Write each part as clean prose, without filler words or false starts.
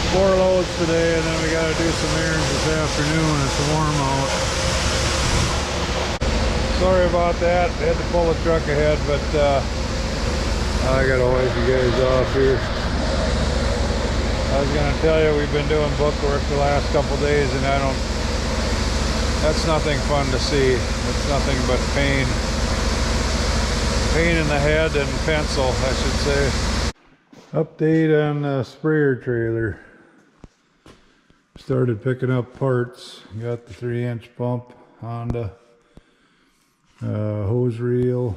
4 loads today, and then we got to do some errands this afternoon. It's warm out. Sorry about that. I had to pull the truck ahead, but I got to wipe you guys off here. I was going to tell you we've been doing book work the last couple days, and that's nothing fun to see. It's nothing but pain. Pain in the head and pencil, I should say. Update on the sprayer trailer. Started picking up parts. Got the 3-inch pump, Honda, hose reel,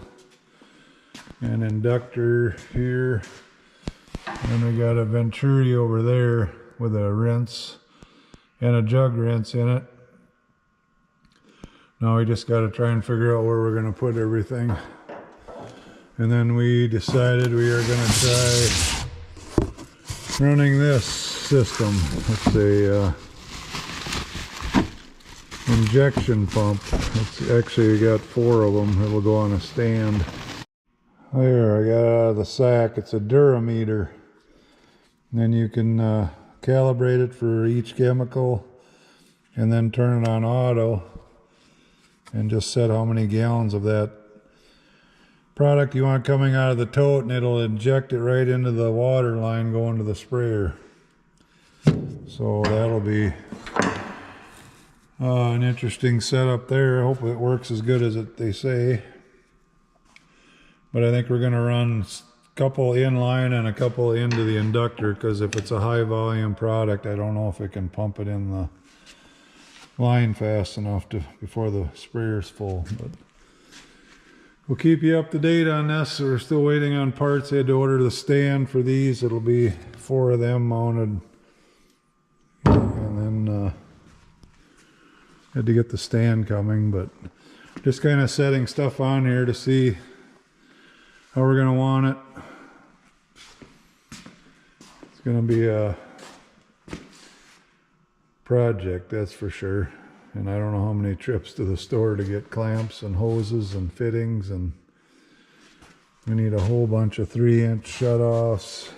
an inductor here. And we got a Venturi over there with a rinse and a jug rinse in it. Now we just got to try and figure out where we're going to put everything. And then we decided we are going to try running this system. It's a injection pump. It's actually got 4 of them. It'll go on a stand. There, I got it out of the sack. It's a Durameter. And then you can calibrate it for each chemical and then turn it on auto and just set how many gallons of that product you want coming out of the tote, and it'll inject it right into the water line going to the sprayer. So that'll be an interesting setup there. I hope it works as good as they say. But I think we're going to run a couple in line and a couple into the inductor, because if it's a high volume product, I don't know if it can pump it in the line fast enough before the sprayer's full. But we'll keep you up to date on this. We're still waiting on parts. I had to order the stand for these. It'll be 4 of them mounted. And then had to get the stand coming, but just kind of setting stuff on here to see how we're going to want it. It's going to be a project, that's for sure. And I don't know how many trips to the store to get clamps and hoses and fittings, and we need a whole bunch of 3-inch shutoffs.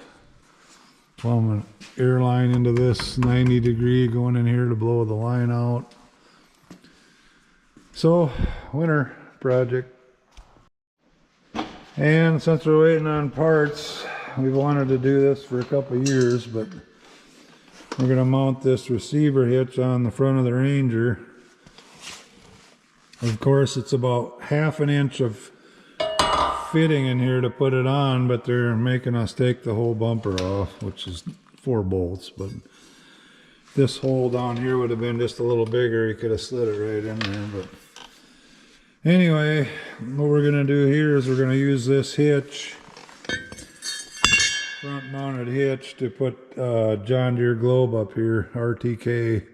Plumb an air line into this 90-degree going in here to blow the line out. So, winter project. And since we're waiting on parts, we've wanted to do this for a couple of years, but we're going to mount this receiver hitch on the front of the Ranger. Of course, it's about 1/2 inch of fitting in here to put it on, but they're making us take the whole bumper off, which is 4 bolts. But this hole down here would have been just a little bigger. You could have slid it right in there. But anyway, what we're going to do here is we're going to use this hitch, front mounted hitch, to put John Deere Globe up here, RTK,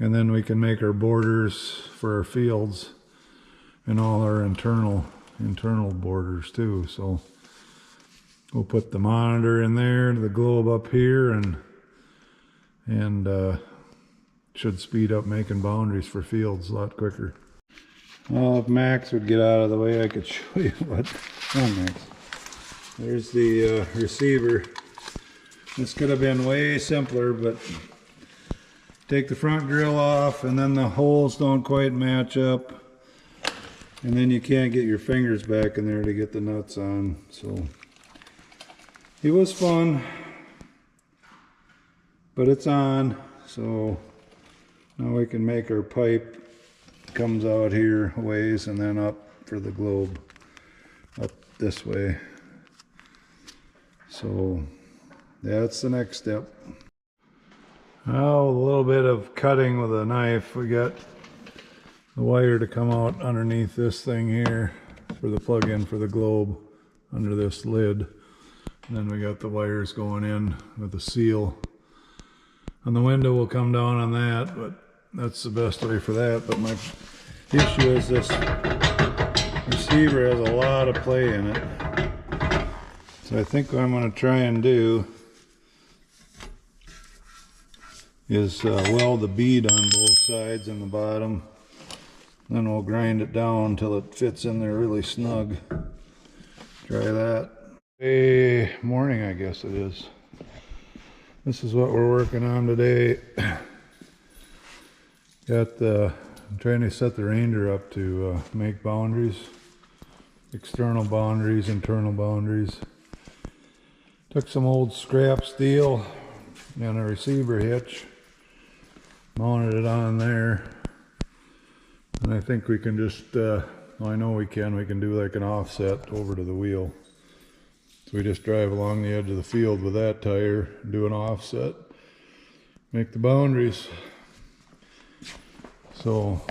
and then we can make our borders for our fields and all our internal borders too. So we'll put the monitor in there, the Globe up here, and should speed up making boundaries for fields a lot quicker. Well, if Max would get out of the way, I could show you what. Oh, Max. There's the receiver. This could have been way simpler, but take the front grill off, and then the holes don't quite match up, and then you can't get your fingers back in there to get the nuts on. So it was fun, but it's on. So now we can make our pipe. Comes out here a ways and then up for the Globe, up this way. So that's the next step. Now a little bit of cutting with a knife. We got the wire to come out underneath this thing here for the plug-in for the Globe under this lid. And then we got the wires going in with the seal. And the window will come down on that, but that's the best way for that. But my issue is this receiver has a lot of play in it. So I think what I'm going to try and do is weld the bead on both sides and the bottom. Then we'll grind it down until it fits in there really snug. Try that. Hey, morning I guess it is. This is what we're working on today. I'm trying to set the Ranger up to make boundaries, external boundaries, internal boundaries. Took some old scrap steel and a receiver hitch, mounted it on there, and I think we can just, well, I know we can do like an offset over to the wheel. So we just drive along the edge of the field with that tire, do an offset, make the boundaries. So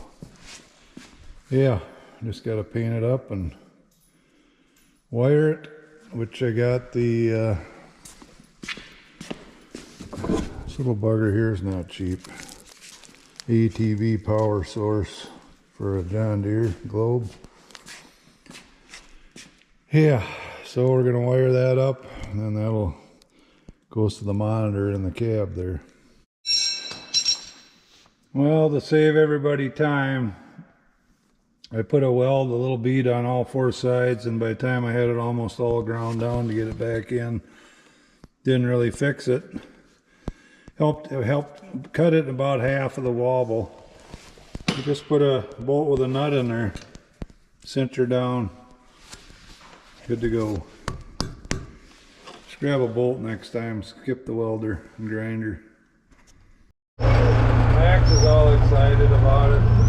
yeah, just got to paint it up and wire it, which I got the this little bugger here is not cheap. ATV power source for a John Deere Globe. Yeah, so we're gonna wire that up, and then that'll goes to the monitor in the cab there. Well, to save everybody time, I put a little bead on all four sides, and by the time I had it almost all ground down to get it back in, didn't really fix it. It helped cut it about half of the wobble. You just put a bolt with a nut in there, cinch her down, good to go. Just grab a bolt next time, skip the welder and grinder. Max is all excited about it.